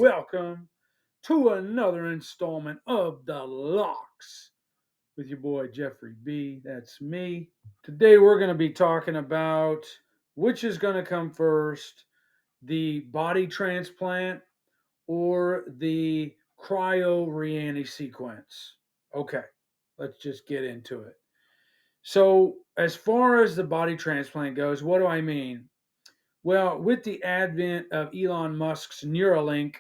welcome to another installment of The Locks with your boy Jeffrey B. That's me. Today we're going to be talking about which is going to come first, the body transplant or the cryo reanimation sequence. Okay, let's just get into it. So, as far as the body transplant goes, what do I mean? Well, with the advent of Elon Musk's Neuralink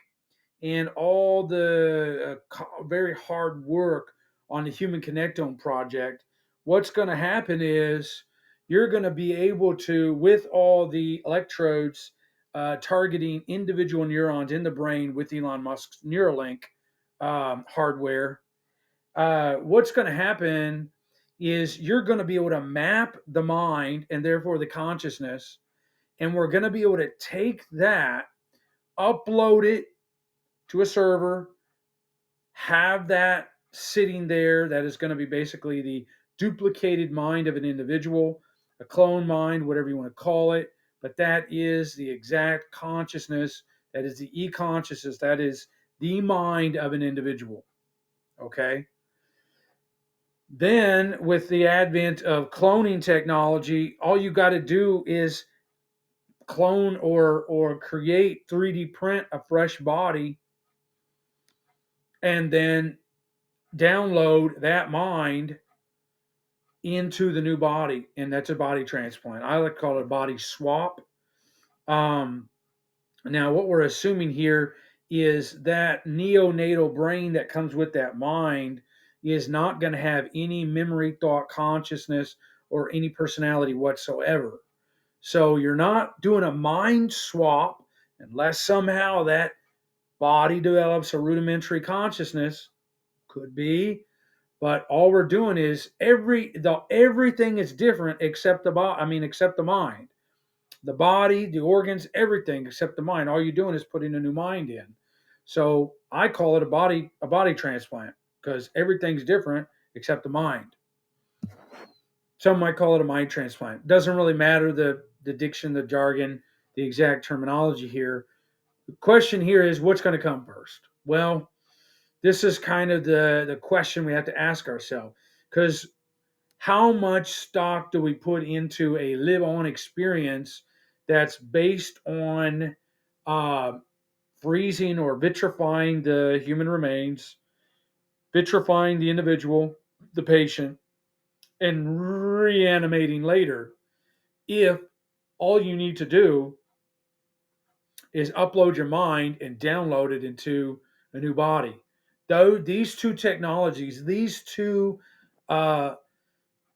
and all the very hard work on the Human Connectome project, what's going to happen is you're going to be able to, with all the electrodes targeting individual neurons in the brain with Elon Musk's Neuralink hardware, what's going to happen is you're going to be able to map the mind and therefore the consciousness, and we're going to be able to take that, upload it to a server, have that sitting there. That is going to be basically the duplicated mind of an individual, a clone mind, whatever you want to call it. But that is the exact consciousness. That is the e-consciousness. That is the mind of an individual. Okay. Then, with the advent of cloning technology, all you got to do is clone or create 3D print a fresh body and then download that mind into the new body, and that's a body transplant. I like to call it a body swap. Um, Now, what we're assuming here is that neonatal brain that comes with that mind is not going to have any memory, thought, consciousness, or any personality whatsoever. So you're not doing a mind swap unless somehow that body develops a rudimentary consciousness. Could be, but all we're doing is everything is different except except the mind, the body, the organs, everything except the mind. All you're doing is putting a new mind in. So I call it a body transplant because everything's different except the mind. Some might call it a mind transplant. Doesn't really matter the diction, the jargon, the exact terminology here. The question here is what's going to come first? Well, this is kind of the question we have to ask ourselves, because how much stock do we put into a live on experience that's based on uh, freezing or vitrifying the human remains, vitrifying the individual, the patient, and reanimating later, if all you need to do is upload your mind and download it into a new body? Though these two technologies, uh,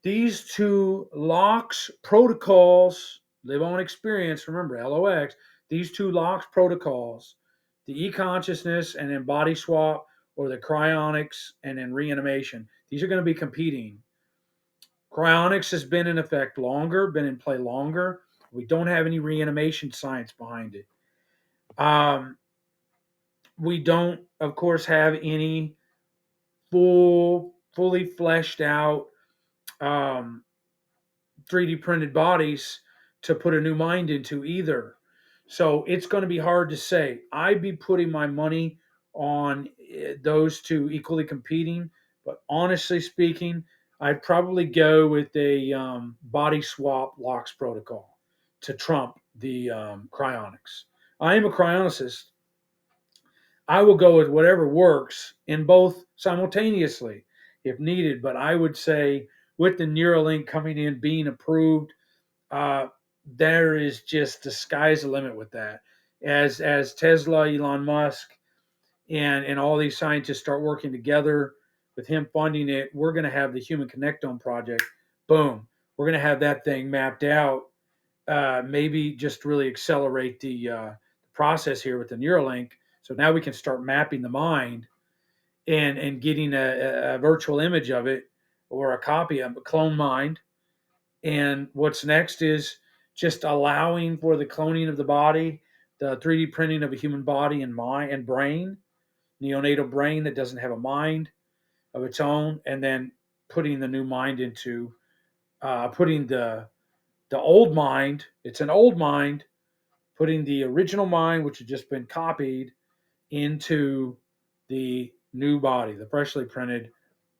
these two locks protocols, live on experience, remember LOX, these two locks protocols, the e-consciousness and then body swap, or the cryonics and then reanimation, these are going to be competing. Cryonics has been in effect longer, been in play longer. We don't have any reanimation science behind it. We don't, of course, have any fully fleshed out um, 3D printed bodies to put a new mind into either. So it's going to be hard to say. I'd be putting my money on those two equally competing, but honestly speaking, I'd probably go with a body swap locks protocol to trump the cryonics. I am a cryonicist. I will go with whatever works in both simultaneously if needed, but I would say with the Neuralink coming in, being approved, uh, there is just the sky's the limit with that. As Tesla, Elon Musk, and all these scientists start working together with him funding it, we're going to have the Human Connectome project. Boom, we're going to have that thing mapped out. Maybe just really accelerate the process here with the Neuralink. So now we can start mapping the mind and getting a virtual image of it or a copy of a clone mind. And what's next is just allowing for the cloning of the body, the 3D printing of a human body and mind and brain, neonatal brain that doesn't have a mind of its own, and then putting the new mind into putting the old mind. It's an old mind, putting the original mind, which has just been copied, into the new body, the freshly printed,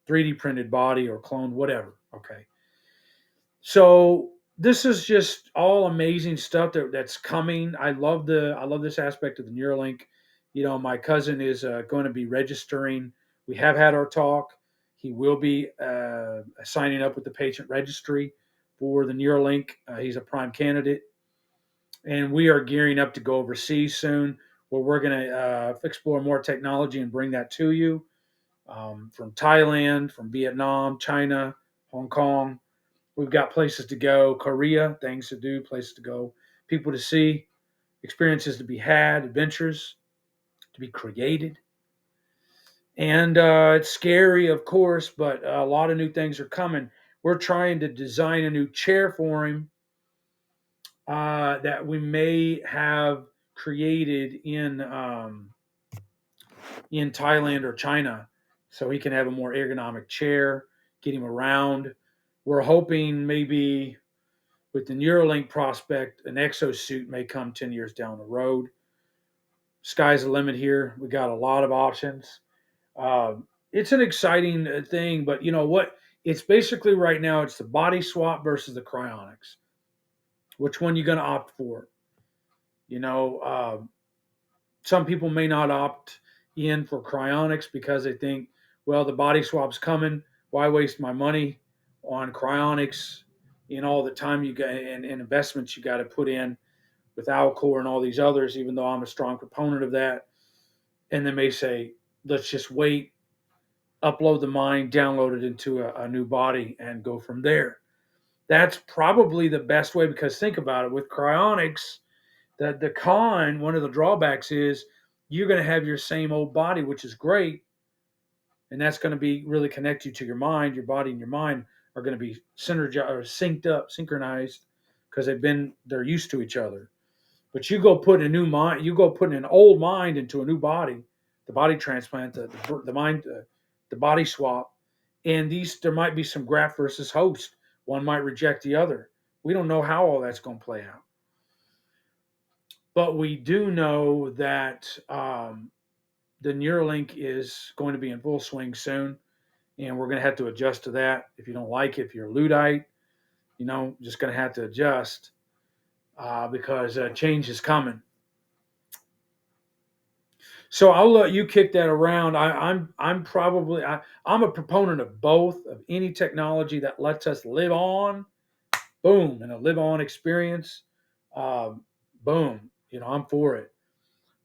3D printed body or cloned, whatever. Okay. So this is just all amazing stuff that's coming. I love this aspect of the Neuralink. You know, my cousin is going to be registering. We have had our talk. He will be signing up with the patient registry for the Neuralink. He's a prime candidate, and we are gearing up to go overseas soon, where we're going to explore more technology and bring that to you from Thailand, from Vietnam, China, Hong Kong. We've got places to go, Korea, things to do, places to go, people to see, experiences to be had, adventures to be created. And it's scary, of course, but a lot of new things are coming. We're trying to design a new chair for him that we may have created in Thailand or China, so he can have a more ergonomic chair, get him around. We're hoping maybe with the Neuralink prospect, an exosuit may come 10 years down the road. Sky's the limit here. We got a lot of options. It's an exciting thing, but you know what? It's basically right now, it's the body swap versus the cryonics. Which one you going to opt for? You know, some people may not opt in for cryonics because they think, well, the body swap's coming. Why waste my money on cryonics and all the time you got and investments you got to put in with Alcor and all these others, even though I'm a strong proponent of that. And they may say, let's just wait, upload the mind, download it into a new body, and go from there. That's probably the best way because think about it with cryonics, the con, one of the drawbacks is you're going to have your same old body, which is great. And that's going to be really connect you to your mind. Your body and your mind are going to be synergized or synced up, synchronized because they're used to each other. But you go put a new mind, you go put an old mind into a new body, the body transplant, the mind, the body swap, and there might be some graft versus host. One might reject the other. We don't know how all that's going to play out, but we do know that the Neuralink is going to be in full swing soon, and we're going to have to adjust to that. If you don't like it, if you're a Luddite, just going to have to adjust because change is coming. So I'll let you kick that around. I'm a proponent of both of any technology that lets us live on, boom, and a live on experience, um, boom. I'm for it.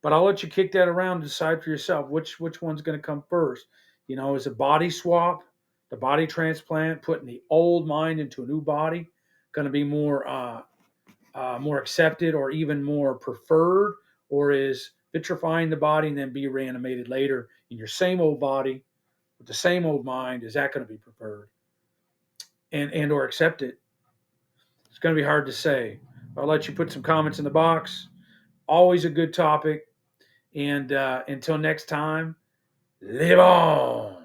But I'll let you kick that around and decide for yourself which one's going to come first. Is a body swap, the body transplant, putting the old mind into a new body, going to be more accepted or even more preferred, or is vitrifying the body and then be reanimated later in your same old body with the same old mind? Is that going to be preferred and or accepted? It's going to be hard to say. I'll let you put some comments in the box. Always a good topic. And until next time, live on.